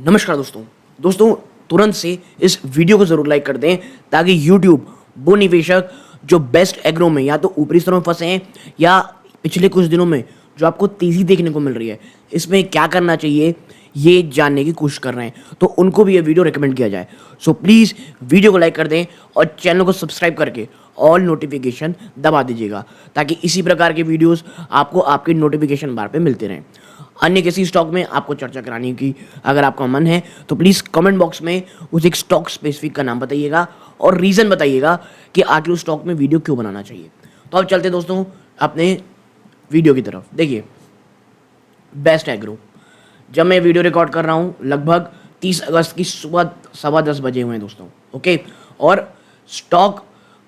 नमस्कार दोस्तों। तुरंत से इस वीडियो को ज़रूर लाइक कर दें ताकि यूट्यूब वो निवेशक जो बेस्ट एग्रो में या तो ऊपरी स्तरों में फंसे हैं या पिछले कुछ दिनों में जो आपको तेज़ी देखने को मिल रही है, इसमें क्या करना चाहिए ये जानने की कोशिश कर रहे हैं, तो उनको भी ये वीडियो रिकमेंड किया जाए। सो प्लीज़ वीडियो को लाइक कर दें और चैनल को सब्सक्राइब करके ऑल नोटिफिकेशन दबा दीजिएगा ताकि इसी प्रकार के वीडियोस आपको आपके नोटिफिकेशन बार पे मिलते रहें। अन्य किसी स्टॉक में आपको चर्चा कराने की अगर आपका मन है तो प्लीज़ कमेंट बॉक्स में उस एक स्टॉक स्पेसिफिक का नाम बताइएगा और रीज़न बताइएगा कि आखिर उस स्टॉक में वीडियो क्यों बनाना चाहिए। तो अब चलते दोस्तों अपने वीडियो की तरफ। देखिए, बेस्ट एग्रो, जब मैं वीडियो रिकॉर्ड कर रहा हूँ लगभग 30 अगस्त की सुबह 10:15 बजे हुए हैं दोस्तों, ओके। और स्टॉक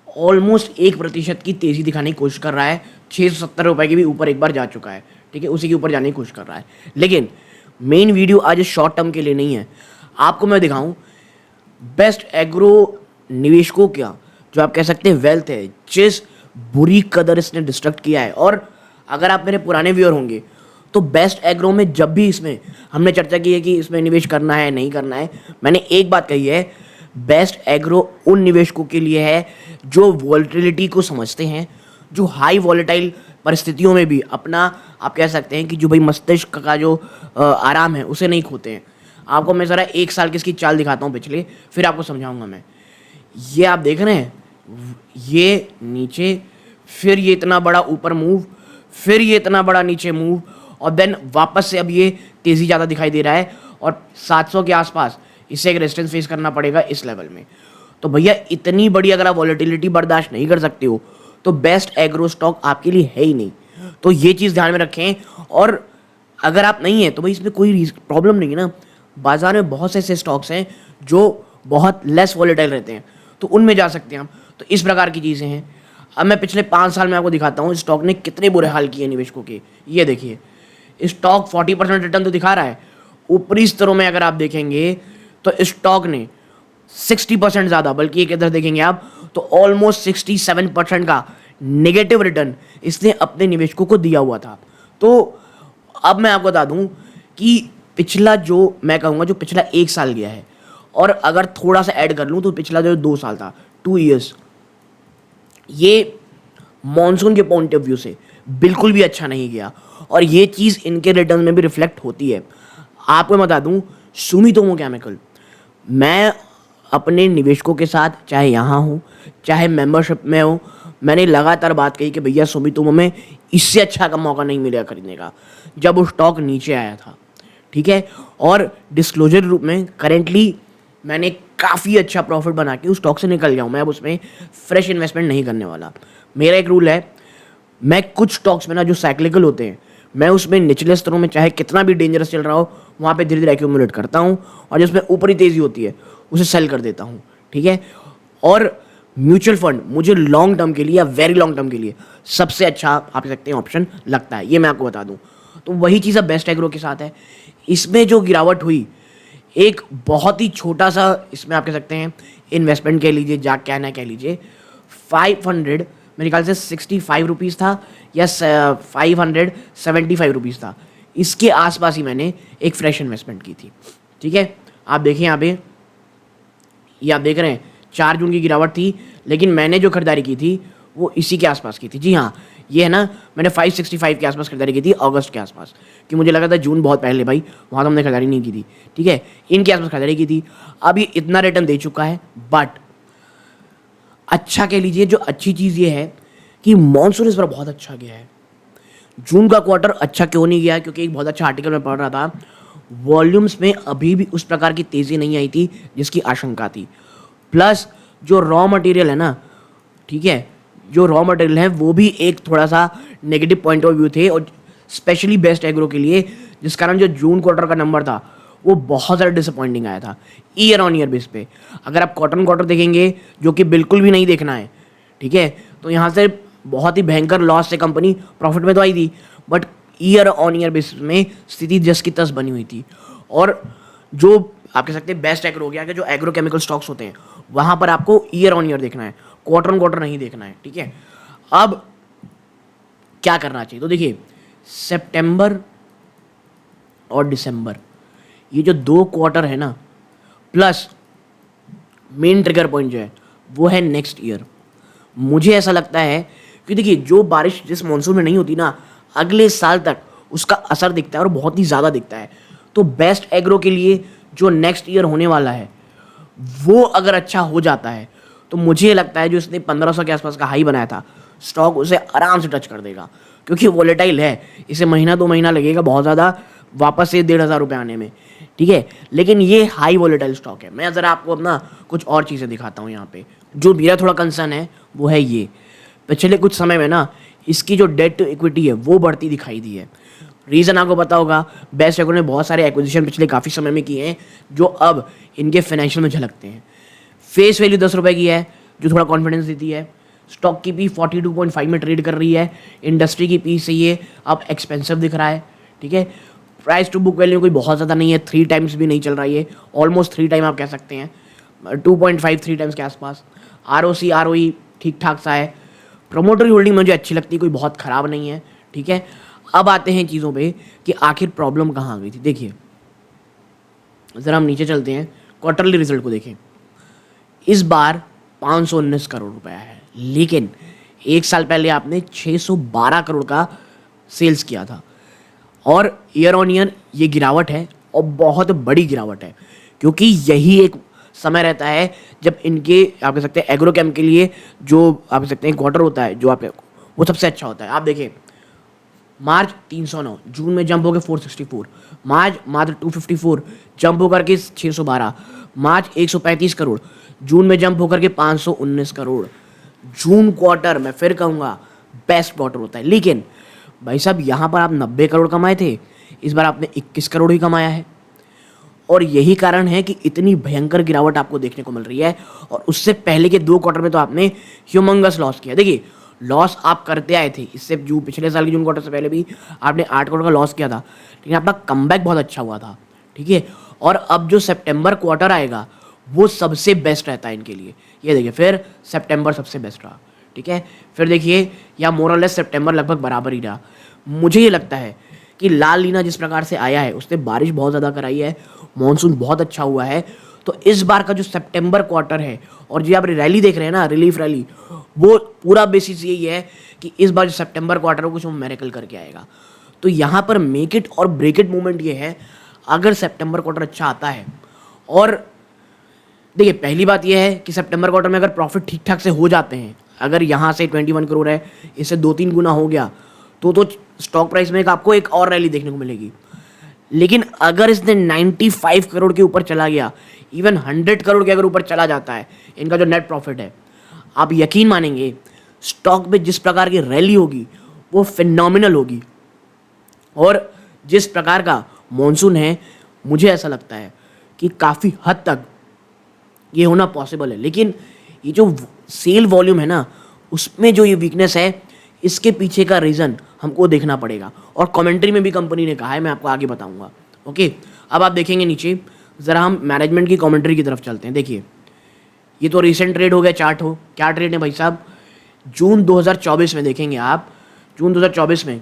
ऑलमोस्ट 1% की तेज़ी दिखाने की कोशिश कर रहा है। 670 रुपये के भी ऊपर एक बार जा चुका है, ठीक है, उसी के ऊपर जाने की कोशिश कर रहा है। लेकिन मेन वीडियो आज शॉर्ट टर्म के लिए नहीं है, आपको मैं दिखाऊं बेस्ट एग्रो निवेशकों क्या जो आप कह सकते हैं वेल्थ है, जिस बुरी कदर इसने डिस्ट्रक्ट किया है। और अगर आप मेरे पुराने व्यूअर होंगे तो बेस्ट एग्रो में जब भी इसमें हमने चर्चा की है कि इसमें निवेश करना है नहीं करना है, मैंने एक बात कही है, बेस्ट एग्रो उन निवेशकों के लिए है जो वॉलेटिलिटी को समझते हैं, जो हाई वॉलेटाइल परिस्थितियों में भी अपना आप कह सकते हैं कि जो भाई मस्तिष्क का जो आराम है उसे नहीं खोते हैं। आपको मैं ज़रा 1 साल की इसकी चाल दिखाता हूँ पिछले, फिर आपको समझाऊंगा मैं। ये आप देख रहे हैं, ये नीचे, फिर ये इतना बड़ा ऊपर मूव, फिर ये इतना बड़ा नीचे मूव, और देन वापस से अब ये तेज़ी ज़्यादा दिखाई दे रहा है और 700 के आसपास इससे एक रेजिस्टेंस फेस करना पड़ेगा इस लेवल में। तो भैया इतनी बड़ी अगर आप वॉलेटिलिटी बर्दाश्त नहीं कर सकते हो तो बेस्ट एग्रो स्टॉक आपके लिए है ही नहीं। तो ये चीज़ ध्यान में रखें। और अगर आप नहीं है तो भाई इसमें कोई प्रॉब्लम नहीं है ना, बाजार में बहुत से ऐसे स्टॉक्स हैं जो बहुत लेस वॉलेटाइल रहते हैं, तो उनमें जा सकते हैं हम। तो इस प्रकार की चीज़ें हैं। अब मैं पिछले 5 साल में आपको दिखाता हूँ स्टॉक ने कितने बुरे हाल किए निवेशकों के। ये देखिए, स्टॉक 40% रिटर्न तो दिखा रहा है, ऊपरी स्तरों में अगर आप देखेंगे तो स्टॉक ने 60% ज़्यादा, बल्कि एक इधर देखेंगे आप तो ऑलमोस्ट 67% का नेगेटिव रिटर्न इसने अपने निवेशकों को दिया हुआ था। तो अब मैं आपको बता दूं कि पिछला जो मैं कहूँगा जो पिछला 1 साल गया है, और अगर थोड़ा सा ऐड कर लूँ तो पिछला जो 2 साल था, 2 ईयर्स, ये मॉनसून के पॉइंट ऑफ व्यू से बिल्कुल भी अच्छा नहीं गया। और ये चीज़ इनके रिटर्न में भी रिफ्लेक्ट होती है। आपको मैं बता दूं, सुमितोमो केमिकल, मैं अपने निवेशकों के साथ चाहे यहाँ हूँ चाहे मेंबरशिप में हूँ, मैंने लगातार बात कही कि भैया सुमितोमो में इससे अच्छा का मौका नहीं मिलेगा खरीदने का जब वो स्टॉक नीचे आया था, ठीक है। और डिस्क्लोजर रूप में करेंटली मैंने काफ़ी अच्छा प्रॉफिट बना के उस स्टॉक से निकल गया हूँ। मैं अब उसमें फ्रेश इन्वेस्टमेंट नहीं करने वाला। मेरा एक रूल है, मैं कुछ स्टॉक्स में ना जो साइक्लिकल होते हैं, मैं उसमें निचले स्तरों में चाहे कितना भी डेंजरस चल रहा हो वहाँ पे धीरे धीरे एक्यूमुलेट करता हूँ, और जिसमें ऊपरी तेज़ी होती है उसे सेल कर देता हूँ, ठीक है। और म्यूचुअल फंड मुझे लॉन्ग टर्म के लिए या वेरी लॉन्ग टर्म के लिए सबसे अच्छा आप कह सकते हैं ऑप्शन लगता है, ये मैं आपको बता दूँ। तो वही चीज़ अब बेस्ट एग्रो के साथ है। इसमें जो गिरावट हुई, एक बहुत ही छोटा सा इसमें आप कह सकते हैं इन्वेस्टमेंट कह लीजिए, जा क्या ना कह लीजिए, 500 मेरे ख्याल से 65 रुपीज़ था या 575 रुपीज़ था, इसके आसपास ही मैंने एक फ्रेश इन्वेस्टमेंट की थी, ठीक है। आप देखें यहाँ पे, ये आप देख रहे हैं 4 जून की गिरावट थी, लेकिन मैंने जो खरीदारी की थी वो इसी के आसपास की थी। जी हाँ, ये है ना, मैंने 565 के आसपास खरीदारी की थी अगस्त के आसपास, कि मुझे लगा था जून बहुत पहले भाई, वहाँ तो हमने खरीदारी नहीं की थी, ठीक है। इनके आसपास खरीदारी की थी। अब ये इतना रिटर्न दे चुका है, बट अच्छा कह लीजिए, जो अच्छी चीज़ ये है कि मॉनसून इस बार बहुत अच्छा गया है। जून का क्वार्टर अच्छा क्यों नहीं गया, क्योंकि एक बहुत अच्छा आर्टिकल मैं पढ़ रहा था, वॉल्यूम्स में अभी भी उस प्रकार की तेज़ी नहीं आई थी जिसकी आशंका थी। प्लस जो रॉ मटेरियल है ना, ठीक है, जो रॉ मटेरियल है वो भी एक थोड़ा सा नेगेटिव पॉइंट ऑफ व्यू थे, और स्पेशली बेस्ट एग्रो के लिए, जिस कारण जो जून क्वार्टर का नंबर था वो बहुत ज़्यादा डिसअपॉइंटिंग आया था ईयर ऑन ईयर बेस पे। अगर आप क्वार्टर देखेंगे, जो कि बिल्कुल भी नहीं देखना है, ठीक है, तो यहाँ से बहुत ही भयंकर लॉस से कंपनी प्रॉफिट में तो आई थी, but year on year basis में स्थिति जस की तस बनी हुई थी। और जो आप कह सकते हैं बेस्ट एग्रो हो गया कि जो एग्रो केमिकल स्टॉक्स होते हैं वहाँ पर आपको ईयर ऑन ईयर देखना है, क्वार्टर नहीं देखना है, ठीक है। अब क्या करना चाहिए, तो देखिए, सितंबर और दिसंबर ये जो 2 क्वार्टर है ना, प्लस मेन ट्रिगर पॉइंट जो है वो है नेक्स्ट ईयर। मुझे ऐसा लगता है कि देखिए, जो बारिश जिस मॉनसून में नहीं होती ना, अगले साल तक उसका असर दिखता है और बहुत ही ज़्यादा दिखता है। तो बेस्ट एग्रो के लिए जो नेक्स्ट ईयर होने वाला है वो अगर अच्छा हो जाता है तो मुझे लगता है जो इसने 1500 के आसपास का हाई बनाया था, स्टॉक उसे आराम से टच कर देगा, क्योंकि वॉलेटाइल है। इसे महीना 2 महीना लगेगा बहुत ज़्यादा वापस से 1500 रुपये आने में, ठीक है। लेकिन ये हाई वॉलेटाइल स्टॉक है। मैं ज़रा आपको अपना कुछ और चीज़ें दिखाता हूँ यहाँ पे। जो मेरा थोड़ा कंसर्न है वो है ये, पिछले कुछ समय में ना इसकी जो डेट टू इक्विटी है वो बढ़ती दिखाई दी है। रीज़न आपको पता होगा, बेस्ट एग्रो ने बहुत सारे एक्विजिशन पिछले काफ़ी समय में किए हैं जो अब इनके फाइनेंशियल में झलकते हैं। फेस वैल्यू 10 रुपये की है जो थोड़ा कॉन्फिडेंस देती है। स्टॉक की पी 42.5 में ट्रेड कर रही है। इंडस्ट्री की पी से ये अब एक्सपेंसिव दिख रहा है, ठीक है। प्राइस टू बुक वैल्यू कोई बहुत ज़्यादा नहीं है, 3 टाइम्स भी नहीं चल रहा है ये, ऑलमोस्ट 3 टाइम आप कह सकते हैं, 2.5-3 टाइम्स के आसपास। ROC ROE ठीक ठाक सा है। प्रमोटर होल्डिंग मुझे अच्छी लगती है, कोई बहुत ख़राब नहीं है, ठीक है। अब आते हैं चीज़ों पे कि आखिर प्रॉब्लम कहाँ आ गई थी। देखिए ज़रा हम नीचे चलते हैं, क्वार्टरली रिजल्ट को देखें। इस बार 519 करोड़ रुपया है, लेकिन एक साल पहले आपने 612 करोड़ का सेल्स किया था। और ईयर ऑन ईयर ये गिरावट है और बहुत बड़ी गिरावट है, क्योंकि यही एक समय रहता है जब इनके आप कह सकते हैं एग्रोकेम के लिए जो आप कह सकते हैं क्वार्टर होता है जो आप वो सबसे अच्छा होता है। आप देखें मार्च 309, जून में जंप होकर 464, मार्च मात्र 254, जंप होकर के 612, मार्च 135 करोड़, जून में जंप होकर के 519 करोड़। जून क्वार्टर मैं फिर कहूँगा बेस्ट क्वार्टर होता है। लेकिन भाई साहब यहाँ पर आप 90 करोड़ कमाए थे, इस बार आपने 21 करोड़ ही कमाया है। और यही कारण है कि इतनी भयंकर गिरावट आपको देखने को मिल रही है। और उससे पहले के 2 क्वार्टर में तो आपने ह्यूमंगस लॉस किया। देखिए लॉस आप करते आए थे, इससे जो पिछले साल की जून क्वार्टर से पहले भी आपने 8 करोड़ का लॉस किया था, लेकिन आपका कमबैक बहुत अच्छा हुआ था, ठीक है। और अब जो सितंबर क्वार्टर आएगा वो सबसे बेस्ट रहता है इनके लिए। ये देखिए फिर सितंबर सबसे बेस्ट रहा, ठीक है। फिर देखिए या मोरलेस सितंबर लगभग बराबर ही रहा। मुझे ये लगता है कि लाल लीना जिस प्रकार से आया है उसने बारिश बहुत ज़्यादा कराई है, मॉनसून बहुत अच्छा हुआ है। तो इस बार का जो सितंबर क्वार्टर है और जो आप रैली देख रहे हैं ना, रिलीफ रैली, वो पूरा बेसिस यही है कि इस बार जो सितंबर क्वार्टर है कुछ मेरेकल करके आएगा। तो यहाँ पर मेक इट और ब्रेक इट मूवमेंट ये है, अगर सितंबर क्वार्टर अच्छा आता है। और देखिए पहली बात यह है कि सितंबर क्वार्टर में अगर प्रॉफिट ठीक ठाक से हो जाते हैं, अगर यहाँ से 21 करोड़ है इससे 2-3 गुना हो गया तो स्टॉक प्राइस में आपको एक और रैली देखने को मिलेगी। लेकिन अगर इसने 95 करोड़ के ऊपर चला गया, इवन 100 करोड़ के अगर ऊपर चला जाता है इनका जो नेट प्रॉफिट है, आप यकीन मानेंगे स्टॉक में जिस प्रकार की रैली होगी वो फिनोमिनल होगी। और जिस प्रकार का मॉनसून है मुझे ऐसा लगता है कि काफ़ी हद तक ये होना पॉसिबल है। लेकिन ये जो सेल वॉल्यूम है ना, उसमें जो ये वीकनेस है, इसके पीछे का रीज़न हमको देखना पड़ेगा। और कमेंट्री में भी कंपनी ने कहा है, मैं आपको आगे बताऊंगा, ओके। अब आप देखेंगे नीचे, ज़रा हम मैनेजमेंट की कमेंट्री की तरफ चलते हैं। देखिए ये तो रिसेंट ट्रेड हो गया, चार्ट हो, क्या ट्रेड है भाई साहब, जून 2024 में देखेंगे आप, जून 2024 में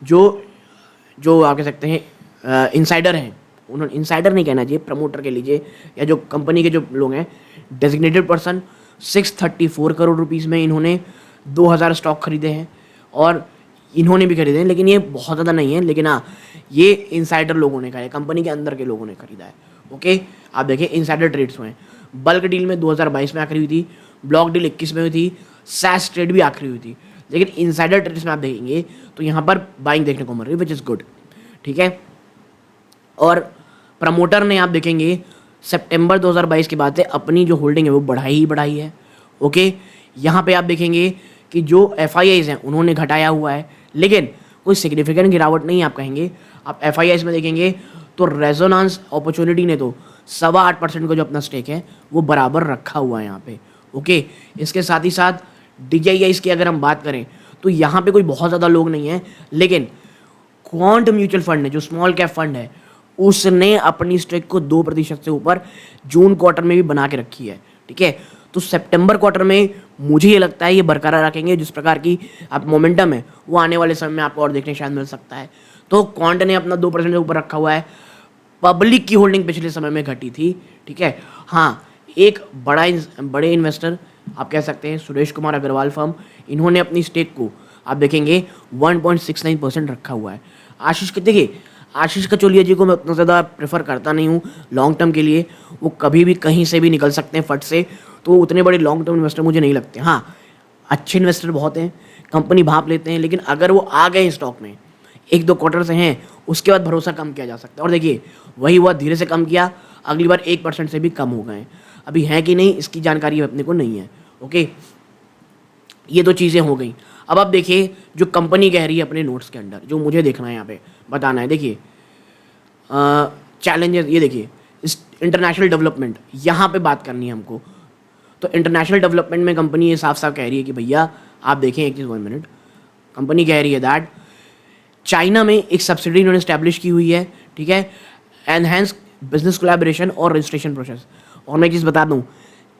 जो आप कह सकते हैं इनसाइडर हैं, उन्होंने, इनसाइडर नहीं कहना चाहिए, प्रमोटर के लीजिए या जो कंपनी के जो लोग हैं, डेजिग्नेटेड पर्सन, 634 करोड़ रुपीज़ में इन्होंने 2000 स्टॉक खरीदे हैं। और इन्होंने भी खरीदे हैं, लेकिन ये बहुत ज़्यादा नहीं है, लेकिन हाँ ये इनसाइडर लोगों ने खरीदा है, कंपनी के अंदर के लोगों ने खरीदा है, ओके। आप देखिए इनसाइडर ट्रेड्स हुए हैं। बल्क डील में 2022 में आखिरी हुई थी, ब्लॉक डील 21 में हुई थी, सैस ट्रेड भी आखिरी हुई थी। लेकिन इनसाइडर ट्रेड्स में आप देखेंगे तो यहाँ पर बाइंग देखने को मिल रही है, विच इज़ गुड, ठीक है। और प्रमोटर ने आप देखेंगे सितंबर 2022 के बाद से अपनी जो होल्डिंग है वो बढ़ाई है, ओके। यहाँ पे आप देखेंगे कि जो FIIs हैं उन्होंने घटाया हुआ है, लेकिन कोई सिग्निफिकेंट गिरावट नहीं आप कहेंगे। आप FIIs में देखेंगे तो रेजोनेंस अपॉर्चुनिटी ने तो 8.25% का जो अपना स्टेक है वो बराबर रखा हुआ है यहाँ पे, ओके। इसके साथ ही साथ DJIs की अगर हम बात करें तो यहाँ पे कोई बहुत ज़्यादा लोग नहीं हैं, लेकिन क्वांट म्यूचुअल फंड है जो स्मॉल कैप फंड है, उसने अपनी स्टेक को 2% से ऊपर जून क्वार्टर में भी बना के रखी है, ठीक है। तो सितंबर क्वार्टर में मुझे ये लगता है ये बरकरार रखेंगे, जिस प्रकार की आप मोमेंटम है वो आने वाले समय में आपको और देखने शायद मिल सकता है। तो क्वांट ने अपना 2% से ऊपर रखा हुआ है। पब्लिक की होल्डिंग पिछले समय में घटी थी, ठीक है। हाँ, एक बड़े इन्वेस्टर आप कह सकते हैं सुरेश कुमार अग्रवाल फर्म, इन्होंने अपनी स्टेक को आप देखेंगे 1.69% रखा हुआ है। आशीष के देखिए, आशीष कचोलिया जी को मैं उतना ज़्यादा प्रेफर करता नहीं हूँ लॉन्ग टर्म के लिए, वो कभी भी कहीं से भी निकल सकते हैं फट से, तो उतने बड़े लॉन्ग टर्म इन्वेस्टर मुझे नहीं लगते। हाँ, अच्छे इन्वेस्टर बहुत हैं, कंपनी भाप लेते हैं, लेकिन अगर वो आ गए स्टॉक में 1-2 क्वार्टर से हैं, उसके बाद भरोसा कम किया जा सकता है। और देखिए वही हुआ, धीरे से कम किया, अगली बार 1% से भी कम हो गए। अभी हैं कि नहीं इसकी जानकारी अपने को नहीं है। ओके, ये तो चीज़ें हो गई। अब आप देखिए जो कंपनी कह रही है अपने नोट्स के अंदर, जो मुझे देखना है यहाँ पे बताना है, देखिए चैलेंजेस, ये देखिए इस इंटरनेशनल डेवलपमेंट यहाँ पे बात करनी है हमको। तो इंटरनेशनल डेवलपमेंट में कंपनी ये साफ साफ कह रही है कि भैया आप देखें एक चीज़, 1 मिनट, कंपनी कह रही है दैट चाइना में एक सब्सिडी इन्होंने स्टैब्लिश की हुई है, ठीक है, एनहेंस बिजनेस कोलैबोरेशन और रजिस्ट्रेशन प्रोसेस। और मैं एक चीज़ बता दूँ,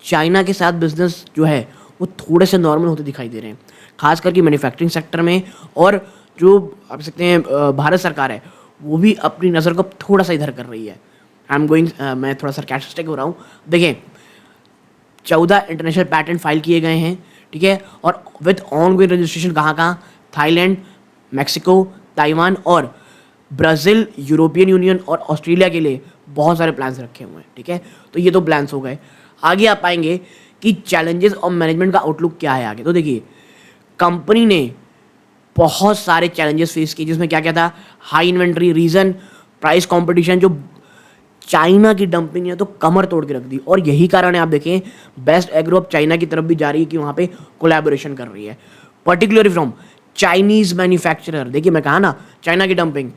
चाइना के साथ बिजनेस जो है वो थोड़े से नॉर्मल होते दिखाई दे रहे हैं, खास करके मैन्युफैक्चरिंग सेक्टर में। और जो आप सकते हैं भारत सरकार है वो भी अपनी नज़र को थोड़ा सा इधर कर रही है। मैं थोड़ा सरकास्टिक हो रहा हूँ। देखिए 14 इंटरनेशनल पैटेंट फाइल किए गए हैं, ठीक है, और विद ऑनगोइंग रजिस्ट्रेशन कहाँ, थाईलैंड, मैक्सिको, ताइवान और ब्राज़ील, यूरोपियन यूनियन और ऑस्ट्रेलिया के लिए बहुत सारे प्लान्स रखे हुए हैं, ठीक है। तो ये तो प्लान्स हो गए। आगे आप पाएंगे कि चैलेंजेस और मैनेजमेंट का आउटलुक क्या है आगे। तो देखिए कंपनी ने बहुत सारे चैलेंजेस फेस किए, जिसमें क्या क्या था, high inventory, reason price competition, जो चाइना की डंपिंग ने तो कमर तोड़ के रख दी। और यही कारण है आप देखें बेस्ट एग्रो अब चाइना की तरफ भी जा रही है कि वहाँ पे कोलैबोरेशन कर रही है, पर्टिकुलरली फ्रॉम चाइनीज मैन्युफैक्चरर। देखिए मैं कहा ना चाइना की डंपिंग,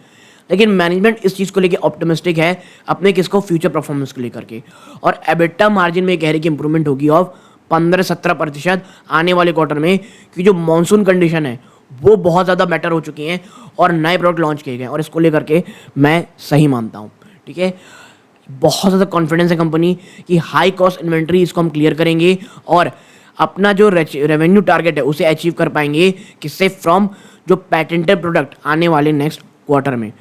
लेकिन मैनेजमेंट इस चीज़ को लेकर ऑप्टिमिस्टिक है अपने किसको, फ्यूचर परफॉर्मेंस को लेकर के। और एबिटा मार्जिन में कह रही कि इंप्रूवमेंट होगी ऑफ 15-17% आने वाले क्वार्टर में, क्योंकि जो मानसून कंडीशन है वो बहुत ज़्यादा बेटर हो चुकी हैं और नए प्रोडक्ट लॉन्च किए गए, और इसको लेकर के मैं सही मानता हूँ, ठीक है। बहुत ज़्यादा कॉन्फिडेंस है कंपनी की, हाई कॉस्ट इन्वेंट्री इसको हम क्लियर करेंगे और अपना जो रेवेन्यू टारगेट है उसे अचीव कर पाएंगे, किससे, फ्रॉम जो पैटेंटेड प्रोडक्ट आने वाले नेक्स्ट क्वार्टर में।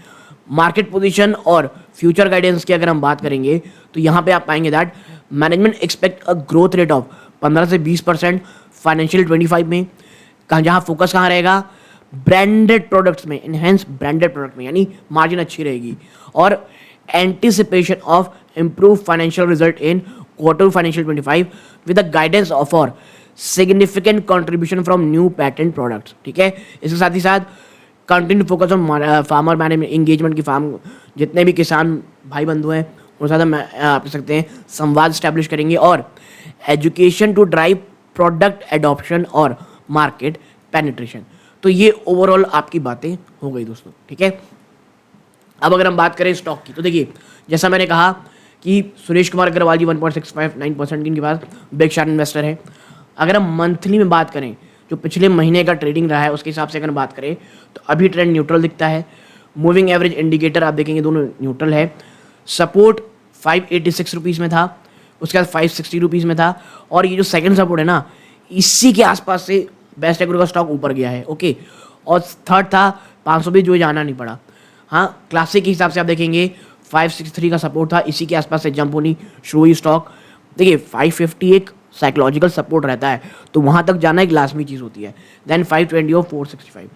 मार्केट पोजीशन और फ्यूचर गाइडेंस की अगर हम बात करेंगे तो यहाँ पे आप पाएंगे that management expect a growth rate of 15 से 20% फाइनेंशियल 25 में। जहाँ फोकस कहाँ रहेगा, ब्रांडेड प्रोडक्ट्स में, इनहेंस ब्रांडेड प्रोडक्ट में, यानी मार्जिन अच्छी रहेगी। और anticipation of improve financial result in quarter financial 25 with the guidance of और significant contribution from new patent products, ठीक है। इसके साथ ही साथ continue focus on farmer management engagement की, फार्म जितने भी किसान भाई बंधु हैं उनके साथ आप कह सकते हैं संवाद स्टैब्लिश करेंगे, और education to drive product adoption और मार्केट पेनिट्रेशन। तो ये ओवरऑल आपकी बातें हो गई दोस्तों, ठीक है। अब अगर हम बात करें स्टॉक की, तो देखिए जैसा मैंने कहा कि सुरेश कुमार अग्रवाल जी 1.659% इनके पास बिग शार्ट इन्वेस्टर है। अगर हम मंथली में बात करें, जो पिछले महीने का ट्रेडिंग रहा है उसके हिसाब से अगर बात करें तो अभी ट्रेंड न्यूट्रल दिखता है। मूविंग एवरेज इंडिकेटर आप देखेंगे दोनों न्यूट्रल है। सपोर्ट 586 रुपीज़ में था, उसके बाद 560 रुपीज़ में था, और ये जो सेकंड सपोर्ट है ना, इसी के आसपास से बेस्ट एग्रो का स्टॉक ऊपर गया है, ओके। और थर्ड था 520, जो जाना नहीं पड़ा। हाँ, क्लासिक के हिसाब से आप देखेंगे 563 का सपोर्ट था, इसी के आसपास से जंप होनी शुरू हुई स्टॉक। देखिए 550 एक साइकोलॉजिकल सपोर्ट रहता है, तो वहाँ तक जाना एक लाजमी चीज़ होती है। देन 520 और 465।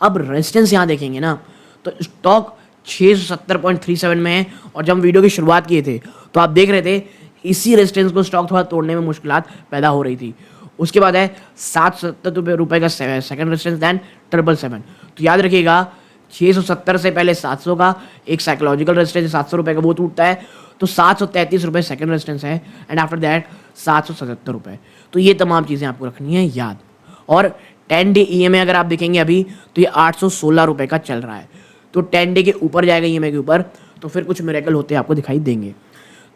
अब रेजिस्टेंस यहाँ देखेंगे ना, तो स्टॉक 670.37 में है, और जब हम वीडियो की शुरुआत किए थे तो आप देख रहे थे इसी रेजिस्टेंस को स्टॉक थोड़ा तोड़ने में मुश्किलात पैदा हो रही थी। उसके बाद है 770 रुपये का सेकंड रेजिस्टेंस, दैन 777। तो याद रखिएगा 670 से पहले 700 का एक साइकोलॉजिकल रेजिस्टेंस 700 रुपये का वो टूटता है, तो 733 रुपये सेकंड रेजिस्टेंस है, एंड आफ्टर दैट 777 रुपये। तो ये तमाम चीज़ें आपको रखनी है याद। और 10 डे EMA अगर आप देखेंगे अभी तो ये 816 रुपये का चल रहा है, तो 10 डे के ऊपर जाएगा EMA के ऊपर तो फिर कुछ मिरेकल होते आपको दिखाई देंगे।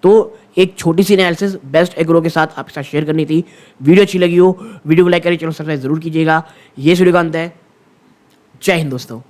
तो एक छोटी सी एनालिसिस बेस्ट एग्रो के साथ आपके साथ शेयर करनी थी। वीडियो अच्छी लगी हो वीडियो को लाइक करिए, चैनल सब्सक्राइब जरूर कीजिएगा। ये वीडियो का अंत है। जय हिंद दोस्तों।